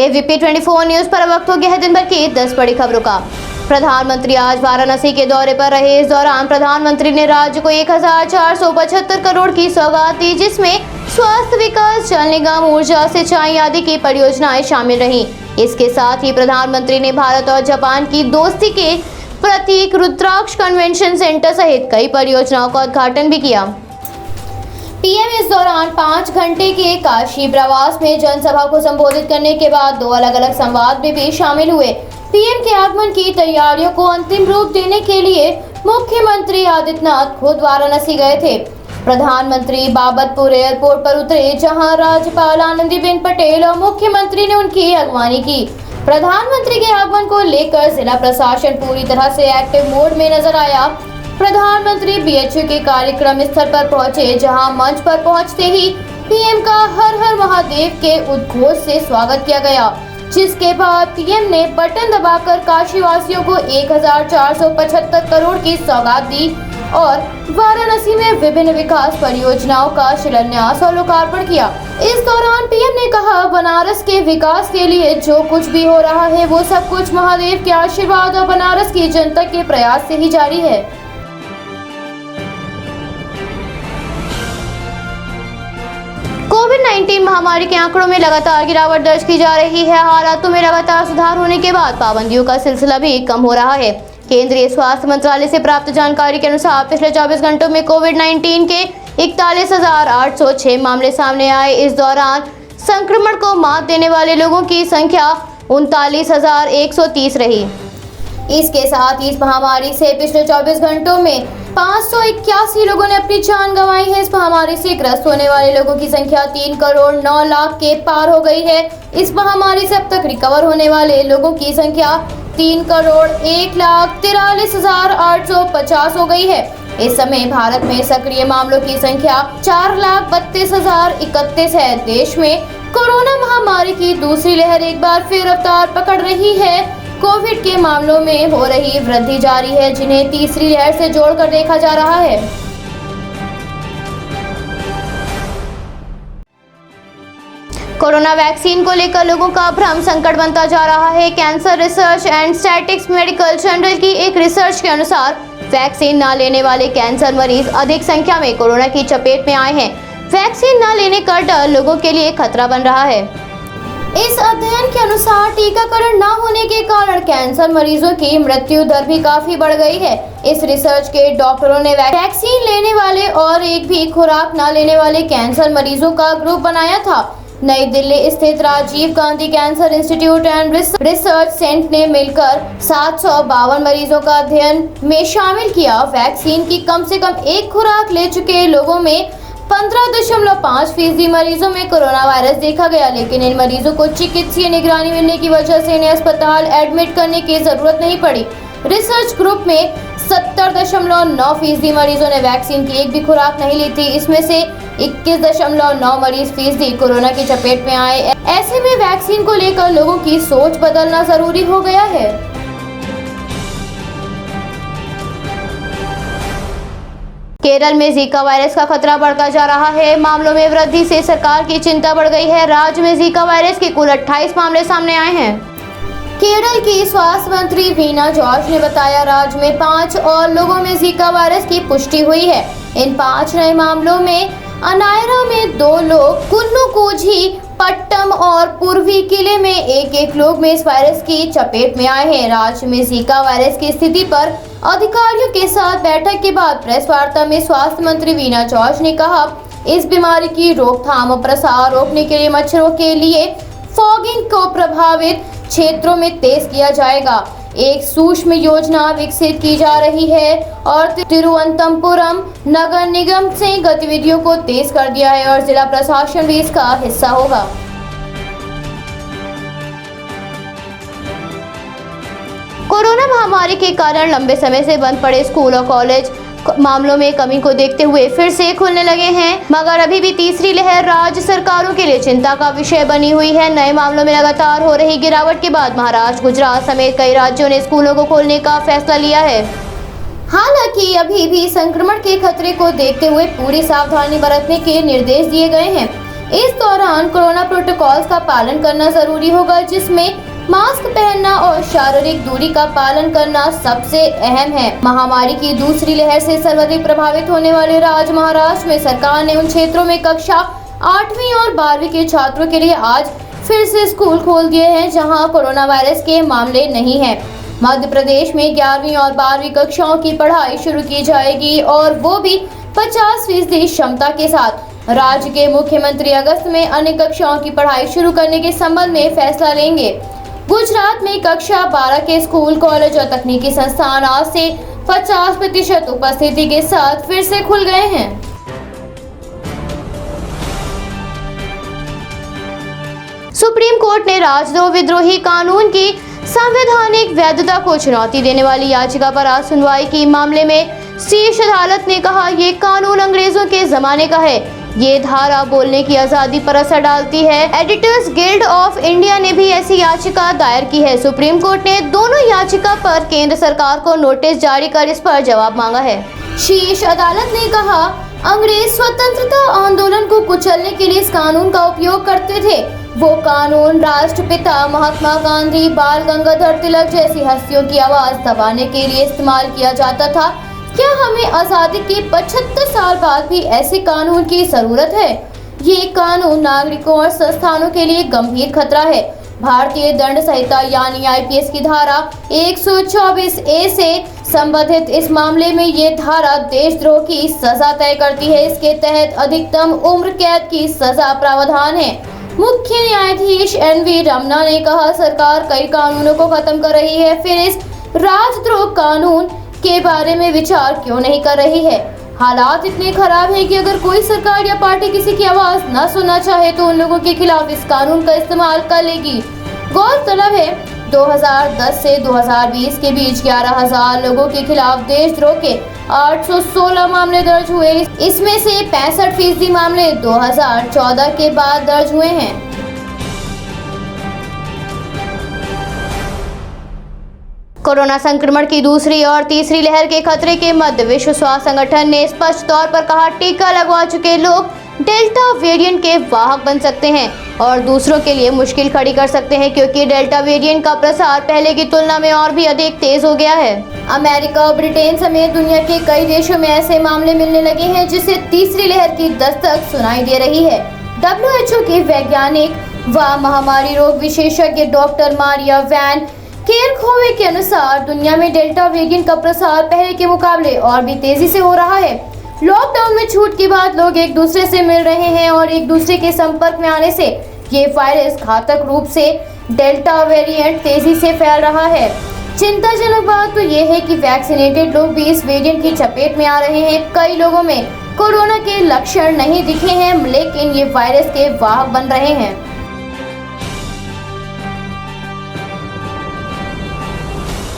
ABP 24 news पर वक्त हो गया है दिन भर की 10 बड़ी खबरों का। प्रधानमंत्री आज वाराणसी के दौरे पर रहे। इस दौरान प्रधानमंत्री ने राज्य को 1475 करोड़ की सौगात दी, जिसमें स्वास्थ्य, विकास, जल निगम, ऊर्जा, सिंचाई आदि की परियोजनाएं शामिल रहीं। इसके साथ ही प्रधानमंत्री ने भारत और जापान की दोस्ती के प्रतीक रुद्राक्ष कन्वेंशन सेंटर सहित कई परियोजनाओं का उद्घाटन भी किया। पीएम इस दौरान 5 घंटे के काशी प्रवास में जनसभा को संबोधित करने के बाद 2 अलग-अलग संवाद में भी शामिल हुए। पीएम के आगमन की तैयारियों को अंतिम रूप देने के लिए मुख्यमंत्री आदित्यनाथ खुद वाराणसी गए थे। प्रधानमंत्री बाबतपुर एयरपोर्ट पर उतरे, जहां राज्यपाल आनंदीबेन पटेल और मुख्यमंत्री ने उनकी अगवानी की। प्रधानमंत्री के आगमन को लेकर जिला प्रशासन पूरी तरह से एक्टिव मोड में नजर आया। प्रधानमंत्री बीएचयू के कार्यक्रम स्थल पर पहुंचे, जहां मंच पर पहुंचते ही पीएम का हर हर महादेव के उद्घोष से स्वागत किया गया, जिसके बाद पीएम ने बटन दबाकर काशीवासियों को 1475 करोड़ की सौगात दी और वाराणसी में विभिन्न विकास परियोजनाओं का शिलान्यास और लोकार्पण किया। इस दौरान पीएम ने कहा, बनारस के विकास के लिए जो कुछ भी हो रहा है वो सब कुछ महादेव के आशीर्वाद और बनारस की जनता के प्रयास से ही जारी है। कोविड-19 महामारी के आंकड़ों में लगातार गिरावट दर्ज की जा रही है। हालातों में लगातार सुधार होने के बाद पाबंदियों का सिलसिला भी कम हो रहा है। केंद्रीय स्वास्थ्य मंत्रालय से प्राप्त जानकारी के अनुसार पिछले 24 घंटों में कोविड-19 के 41,806 मामले सामने आए। इस दौरान संक्रमण को मात देने वाले लोगों की संख्या 39,130 रही। इसके साथ ही इस महामारी से पिछले 24 घंटों में 581 लोगों ने अपनी जान गंवाई है। इस महामारी से ग्रस्त होने वाले लोगों की संख्या 3 करोड़ 9 लाख के पार हो गई है। इस महामारी से अब तक रिकवर होने वाले लोगों की संख्या 3 करोड़ 1,43,850 हो गई है। इस समय भारत में सक्रिय मामलों की संख्या 4,32,031 है। देश में कोरोना महामारी की दूसरी लहर एक बार फिर रफ्तार पकड़ रही है। कोविड के मामलों में हो रही वृद्धि जारी है, जिन्हें तीसरी लहर से जोड़कर देखा जा रहा है। कोरोना वैक्सीन को लेकर लोगों का भ्रम संकट बनता जा रहा है। Cancer research and statistics medical journal की एक रिसर्च के अनुसार वैक्सीन न लेने वाले कैंसर मरीज अधिक संख्या में कोरोना की चपेट में आए हैं। वैक्सीन न लेने का डर लोगों के लिए खतरा बन रहा है। इस अध्ययन के अनुसार टीकाकरण न होने के कारण कैंसर मरीजों की मृत्यु दर भी काफी बढ़ गई है। इस रिसर्च के डॉक्टरों ने वैक्सीन लेने वाले और एक भी खुराक न लेने वाले कैंसर मरीजों का ग्रुप बनाया था। नई दिल्ली स्थित Rajiv Gandhi cancer institute and research centre ने मिलकर 752 मरीजों का अध्ययन में शामिल किया। वैक्सीन की कम से कम एक खुराक ले चुके लोगों में 15.5% मरीजों में कोरोना वायरस देखा गया, लेकिन इन मरीजों को चिकित्सीय निगरानी मिलने की वजह से इन्हें अस्पताल एडमिट करने की जरूरत नहीं पड़ी। रिसर्च ग्रुप में 70.9% मरीजों ने वैक्सीन की एक भी खुराक नहीं ली थी। इसमें से 21.9% कोरोना की चपेट में आए। ऐसे में वैक्सीन को लेकर लोगों की सोच बदलना जरूरी हो गया है। केरल में जीका वायरस का खतरा बढ़ता जा रहा है। मामलों में वृद्धि से सरकार की चिंता बढ़ गई है। राज्य में जीका वायरस के कुल 28 मामले सामने आए हैं। केरल की स्वास्थ्य मंत्री वीना जॉर्ज ने बताया, राज्य में 5 और लोगों में जीका वायरस की पुष्टि हुई है। इन 5 नए मामलों में अनायरा में 2 लोग, कुल्लू कोझी, पट्टम और पूर्वी किले में एक लोग में इस वायरस की चपेट में आए हैं। राज्य में जीका वायरस की स्थिति पर अधिकारियों के साथ बैठक के बाद प्रेस वार्ता में स्वास्थ्य मंत्री वीना जॉर्ज ने कहा, इस बीमारी की रोकथाम और प्रसार रोकने के लिए मच्छरों के लिए फॉगिंग को प्रभावित क्षेत्रों में तेज किया जाएगा। एक सूक्ष्म योजना विकसित की जा रही है और तिरुवनंतपुरम नगर निगम से गतिविधियों को तेज कर दिया है और जिला प्रशासन भी इसका हिस्सा होगा। कोरोना महामारी के कारण लंबे समय से बंद पड़े स्कूल और कॉलेज मामलों में कमी को देखते हुए फिर से खुलने लगे हैं, मगर अभी भी तीसरी लहर राज्य सरकारों के लिए चिंता का विषय बनी हुई है। नए मामलों में लगातार हो रही गिरावट के बाद महाराष्ट्र, गुजरात समेत कई राज्यों ने स्कूलों को खोलने का फैसला लिया है। हालांकि अभी भी संक्रमण के खतरे को देखते हुए पूरी सावधानी बरतने के निर्देश दिए गए हैं। इस दौरान कोरोना प्रोटोकॉल्स का पालन करना जरूरी होगा, जिसमें मास्क पहनना और शारीरिक दूरी का पालन करना सबसे अहम है। महामारी की दूसरी लहर से सर्वाधिक प्रभावित होने वाले राज्य महाराष्ट्र में सरकार ने उन क्षेत्रों में कक्षा 8वीं और 12वीं के छात्रों के लिए आज फिर से स्कूल खोल दिए हैं, जहां कोरोना वायरस के मामले नहीं हैं। मध्य प्रदेश में 11वीं और 12वीं कक्षाओं की पढ़ाई शुरू की जाएगी और वो भी 50% क्षमता के साथ। राज्य के मुख्यमंत्री अगस्त में अन्य कक्षाओं की पढ़ाई शुरू करने के संबंध में फैसला लेंगे। गुजरात में कक्षा 12 के स्कूल, कॉलेज और तकनीकी संस्थान आज से 50% उपस्थिति के साथ फिर से खुल गए हैं। सुप्रीम कोर्ट ने राजद्रोह विद्रोही कानून की संवैधानिक वैधता को चुनौती देने वाली याचिका पर आज सुनवाई की। मामले में शीर्ष अदालत ने कहा, ये कानून अंग्रेजों के जमाने का है। ये धारा बोलने की आजादी पर असर डालती है। एडिटर्स गिल्ड ऑफ इंडिया ने भी ऐसी याचिका दायर की है। सुप्रीम कोर्ट ने दोनों याचिका पर केंद्र सरकार को नोटिस जारी कर इस पर जवाब मांगा है। शीर्ष अदालत ने कहा, अंग्रेज स्वतंत्रता आंदोलन को कुचलने के लिए इस कानून का उपयोग करते थे। वो कानून राष्ट्रपिता महात्मा गांधी, बाल गंगाधर तिलक जैसी हस्तियों की आवाज दबाने के लिए इस्तेमाल किया जाता था। क्या हमें आजादी के 75 साल बाद भी ऐसे कानून की जरूरत है? ये कानून नागरिकों और संस्थानों के लिए गंभीर खतरा है। भारतीय दंड संहिता यानी आईपीसी की धारा 124A से संबंधित इस मामले में ये धारा देशद्रोह की सजा तय करती है। इसके तहत अधिकतम उम्र कैद की सजा प्रावधान है। मुख्य न्यायाधीश NV रमना ने कहा, सरकार कई कानूनों को खत्म कर रही है, फिर इस राजद्रोह कानून के बारे में विचार क्यों नहीं कर रही है? हालात इतने खराब हैं कि अगर कोई सरकार या पार्टी किसी की आवाज न सुनना चाहे तो उन लोगों के खिलाफ इस कानून का इस्तेमाल कर लेगी। गौरतलब है 2010 से 2020 के बीच 11,000 लोगों के खिलाफ देशद्रोह के 816 मामले दर्ज हुए। इसमें से 65% मामले 2014 के बाद दर्ज हुए हैं। कोरोना संक्रमण की दूसरी और तीसरी लहर के खतरे के मध्य विश्व स्वास्थ्य संगठन ने स्पष्ट तौर पर कहा, टीका लगवा चुके लोग डेल्टा वेरिएंट के वाहक बन सकते हैं और दूसरों के लिए मुश्किल खड़ी कर सकते हैं, क्योंकि डेल्टा वेरिएंट का प्रसार पहले की तुलना में और भी अधिक तेज हो गया है। अमेरिका और ब्रिटेन समेत दुनिया के कई देशों में ऐसे मामले मिलने लगे हैं जिससे तीसरी लहर की दस्तक सुनाई दे रही है। WHO के वैज्ञानिक व महामारी रोग विशेषज्ञ डॉक्टर मारिया वैन केरखोवे के अनुसार दुनिया में डेल्टा वेरिएंट का प्रसार पहले के मुकाबले और भी तेजी से हो रहा है। लॉकडाउन में छूट के बाद लोग एक दूसरे से मिल रहे हैं और एक दूसरे के संपर्क में आने से ये वायरस घातक रूप से डेल्टा वेरिएंट तेजी से फैल रहा है। चिंताजनक बात तो ये है कि वैक्सीनेटेड लोग भी इस वेरिएंट की चपेट में आ रहे हैं। कई लोगों में कोरोना के लक्षण नहीं दिखे हैं, लेकिन ये वायरस के वाहक बन रहे हैं।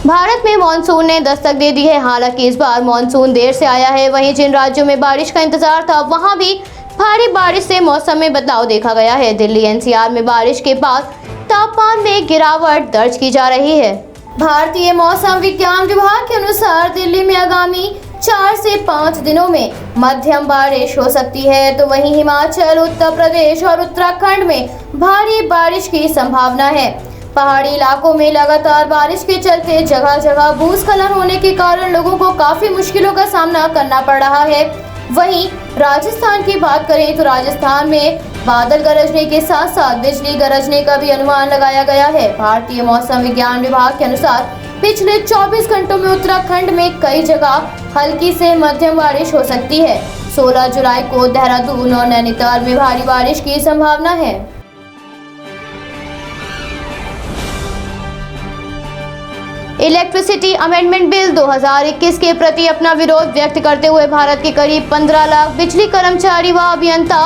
भारत में मानसून ने दस्तक दे दी है। हालांकि इस बार मानसून देर से आया है। वहीं जिन राज्यों में बारिश का इंतजार था, वहां भी भारी बारिश से मौसम में बदलाव देखा गया है। दिल्ली NCR में बारिश के बाद तापमान में गिरावट दर्ज की जा रही है। भारतीय मौसम विज्ञान विभाग के अनुसार दिल्ली में आगामी 4 से 5 दिनों में मध्यम बारिश हो सकती है, तो वहीं हिमाचल, उत्तर प्रदेश और उत्तराखंड में भारी बारिश की संभावना है। पहाड़ी इलाकों में लगातार बारिश के चलते जगह जगह भूस्खलन होने के कारण लोगों को काफी मुश्किलों का सामना करना पड़ रहा है। वहीं राजस्थान की बात करें तो राजस्थान में बादल गरजने के साथ साथ बिजली गरजने का भी अनुमान लगाया गया है। भारतीय मौसम विज्ञान विभाग के अनुसार पिछले 24 घंटों में उत्तराखंड में कई जगह हल्की से मध्यम बारिश हो सकती है। 16 जुलाई को देहरादून और नैनीताल में भारी बारिश की संभावना है। इलेक्ट्रिसिटी अमेंडमेंट बिल 2021 के प्रति अपना विरोध व्यक्त करते हुए भारत के करीब 15 लाख बिजली कर्मचारी व अभियंता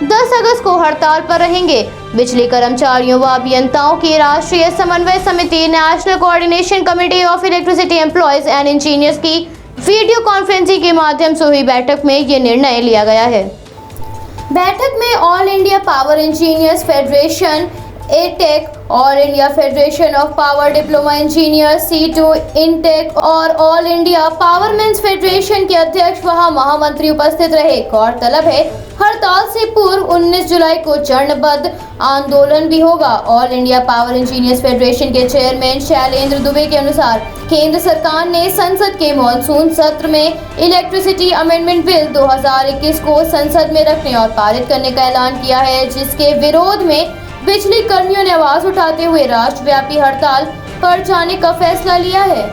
10 अगस्त को हड़ताल पर रहेंगे। बिजली कर्मचारियों व अभियंताओं की राष्ट्रीय समन्वय समिति national coordination committee of electricity employees and engineers की वीडियो कॉन्फ्रेंसिंग के माध्यम से हुई बैठक में ये निर्णय लिया गया है। बैठक में all India power engineers federation, एटेक all India federation of power diploma engineer C2 इनटेक और ऑल इंडिया पावरमेंस फेडरेशन के अध्यक्ष वहां महामंत्री उपस्थित रहे। गौरतलब है, हड़ताल से पूर्व 19 जुलाई को चरणबद्ध आंदोलन भी होगा। All India power engineers federation के चेयरमैन शैलेंद्र दुबे के अनुसार केंद्र सरकार ने संसद के मॉनसून सत्र में इलेक्ट्रिसिटी अमेंडमेंट बिल 2021 को संसद में रखने और पारित करने का ऐलान किया है, जिसके विरोध में बिजली कर्मियों ने आवाज उठाते हुए राष्ट्रव्यापी हड़ताल पर जाने का फैसला लिया है।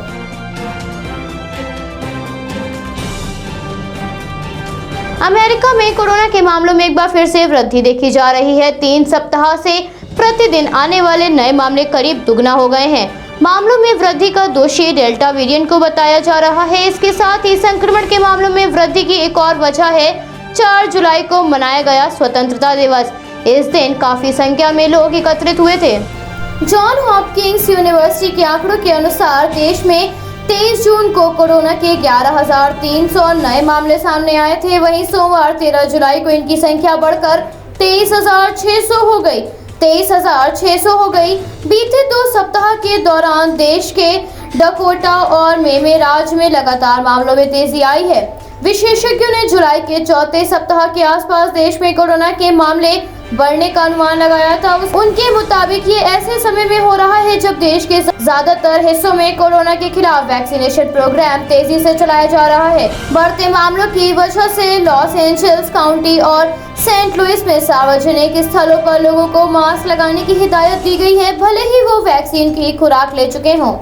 अमेरिका में कोरोना के मामलों में एक बार फिर से वृद्धि देखी जा रही है। 3 सप्ताह से प्रतिदिन आने वाले नए मामले करीब दुगना हो गए हैं। मामलों में वृद्धि का दोषी डेल्टा वेरिएंट को बताया जा रहा है। इसके साथ ही संक्रमण के मामलों में वृद्धि की एक और वजह है 4 जुलाई को मनाया गया स्वतंत्रता दिवस। इस दिन काफी संख्या में लोग एकत्रित हुए थे। जॉन हॉपकिंस यूनिवर्सिटी के आंकड़ों के अनुसार देश में 23 जून को कोरोना के 11,300 नए मामले सामने आए थे। वहीं सोमवार 13 जुलाई को इनकी संख्या बढ़कर 23,600 हो गई। 23,600 हो गई। बीते 2 सप्ताह के दौरान देश के डकोटा और मेमे राज्य में लगातार मामलों में तेजी आई है। विशेषज्ञों ने जुलाई के चौथे सप्ताह के आसपास देश में कोरोना के मामले बढ़ने का अनुमान लगाया था। उनके मुताबिक ये ऐसे समय में हो रहा है जब देश के ज्यादातर हिस्सों में कोरोना के खिलाफ वैक्सीनेशन प्रोग्राम तेजी से चलाया जा रहा है। बढ़ते मामलों की वजह से लॉस एंजल्स काउंटी और सेंट लुइस में सार्वजनिक स्थलों पर लोगों को मास्क लगाने की हिदायत दी गई है, भले ही वो वैक्सीन की खुराक ले चुके हों।